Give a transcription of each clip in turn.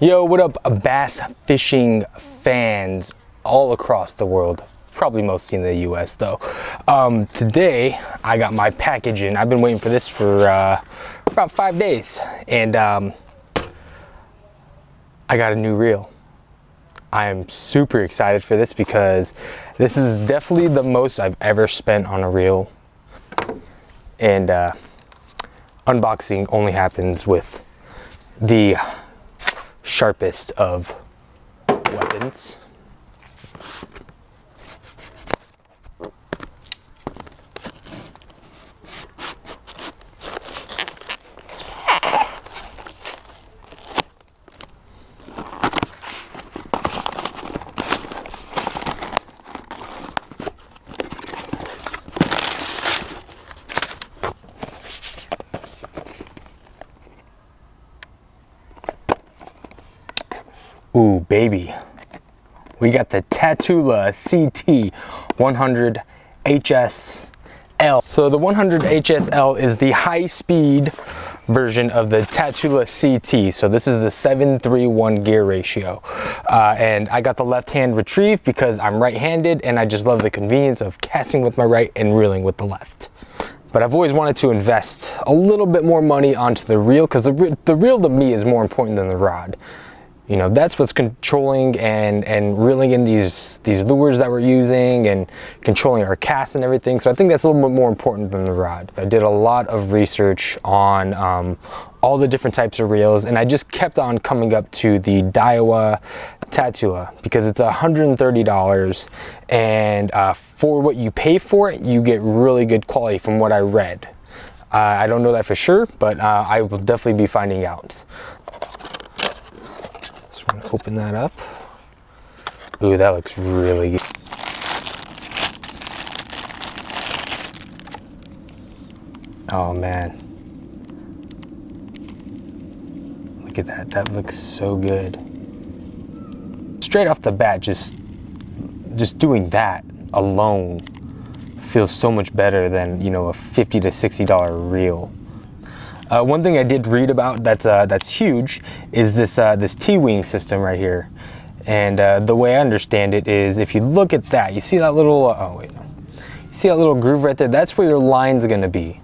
Yo, what up, bass fishing fans all across the world? Probably mostly in the US though. Today I got my package in. I've been waiting for this for about 5 days, and I got a new reel. I am super excited for this because this is definitely the most I've ever spent on a reel, and unboxing only happens with the sharpest of weapons. Ooh, baby. We got the Tatula CT100HSL. So the 100HSL is the high-speed version of the Tatula CT. So this is the 7:3:1 gear ratio. And I got the left-hand retrieve because I'm right-handed, and I just love the convenience of casting with my right and reeling with the left. But I've always wanted to invest a little bit more money onto the reel, because the reel to me is more important than the rod. You know, that's what's controlling and reeling in these lures that we're using and controlling our casts and everything. So I think that's a little bit more important than the rod. I did a lot of research on all the different types of reels, and I just kept on coming up to the Daiwa Tatula because it's $130, and for what you pay for it, you get really good quality from what I read. I don't know that for sure, but I will definitely be finding out. I'm gonna open that up. Ooh, that looks really good. Oh man. Look at that. That looks so good. Straight off the bat, just doing that alone feels so much better than, you know, a $50 to $60 reel. One thing I did read about that's huge is this T-wing system right here, and the way I understand it is, if you look at that, you see that little you see that little groove right there? That's where your line's going to be.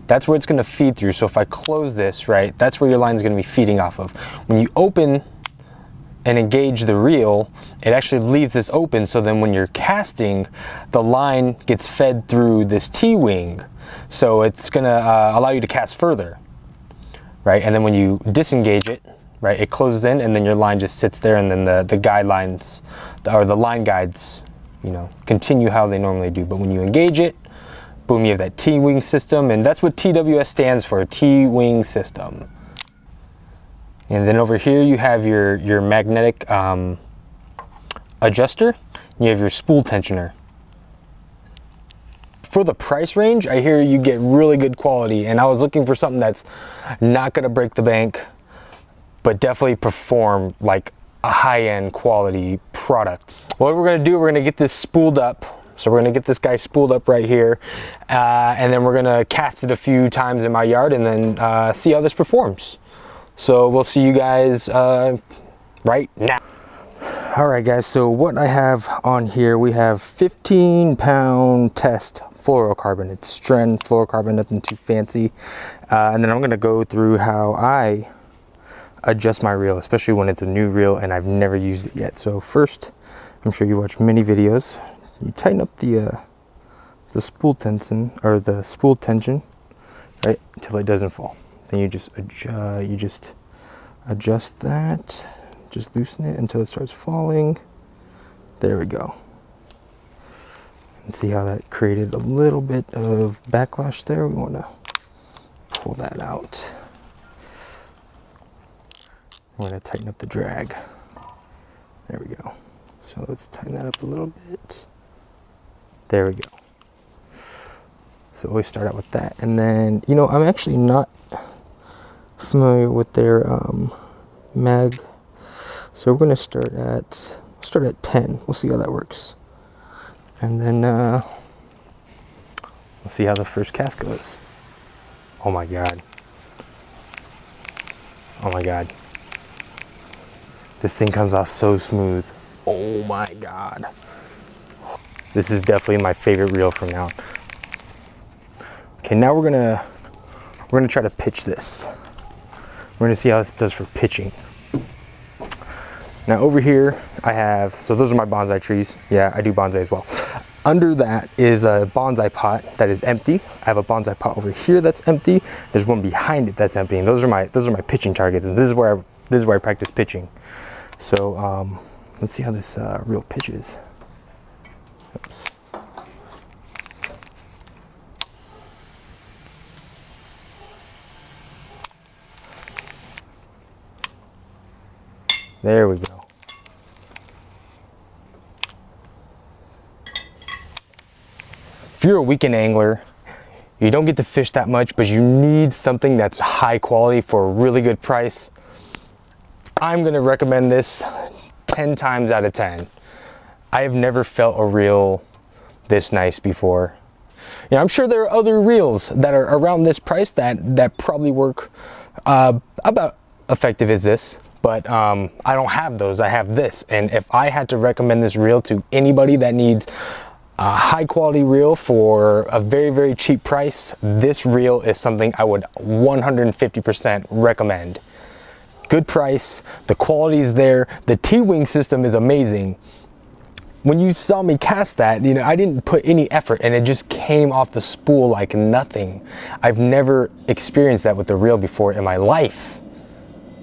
That's where it's going to feed through. So if I close this, right, that's where your line's going to be feeding off of. When you open and engage the reel, it actually leaves this open, so then when you're casting, the line gets fed through this T-wing, so it's going to allow you to cast further. Right, and then when you disengage it, right, it closes in, and then your line just sits there, and then the guidelines, or the line guides, you know, continue how they normally do. But when you engage it, boom, you have that T-wing system, and that's what TWS stands for, T-wing system. And then over here you have your magnetic adjuster, and you have your spool tensioner. For the price range, I hear you get really good quality, and I was looking for something that's not gonna break the bank, but definitely perform like a high-end quality product. What we're gonna do, we're gonna get this spooled up. So we're gonna get this guy spooled up right here, and then we're gonna cast it a few times in my yard, and then see how this performs. So we'll see you guys right now. All right, guys, so what I have on here, we have 15-pound test fluorocarbon. It's Stren fluorocarbon, nothing too fancy. And then I'm gonna go through how I adjust my reel, especially when it's a new reel and I've never used it yet. So first, I'm sure you watch many videos. You tighten up the spool tension, or the spool tension, right, until it doesn't fall. Then you just adjust that. Just loosen it until it starts falling. There we go. And see how that created a little bit of backlash there? We want to pull that out. We're going to tighten up the drag. There we go. So let's tighten that up a little bit. There we go. So always start out with that. And then, you know, I'm actually not familiar with their mag. So we're going to start at 10. We'll see how that works. And then we'll see how the first cast goes. Oh my God. Oh my God. This thing comes off so smooth. Oh my God. This is definitely my favorite reel from now on. Okay, now we're gonna try to pitch this. We're gonna see how this does for pitching. Now over here I have, so those are my bonsai trees. Yeah, I do bonsai as well. Under that is a bonsai pot that is empty. I have a bonsai pot over here that's empty. There's one behind it that's empty, and those are my pitching targets. And this is where I practice pitching. So let's see how this reel pitches. Oops. There we go. If you're a weekend angler, you don't get to fish that much, but you need something that's high quality for a really good price, I'm gonna recommend this 10 times out of 10. I have never felt a reel this nice before. You know, I'm sure there are other reels that are around this price that probably work about effective as this, but I don't have those. I have this, and if I had to recommend this reel to anybody that needs a high quality reel for a very, very cheap price, this reel is something I would 150% recommend. Good price, the quality is there, the T-wing system is amazing. When you saw me cast that, you know, I didn't put any effort and it just came off the spool like nothing. I've never experienced that with the reel before in my life.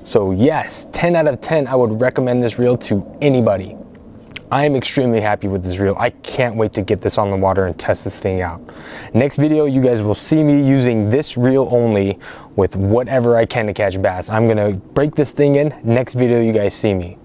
So yes, 10 out of 10, I would recommend this reel to anybody. I am extremely happy with this reel. I can't wait to get this on the water and test this thing out. Next video, you guys will see me using this reel only with whatever I can to catch bass. I'm gonna break this thing in. Next video, you guys see me.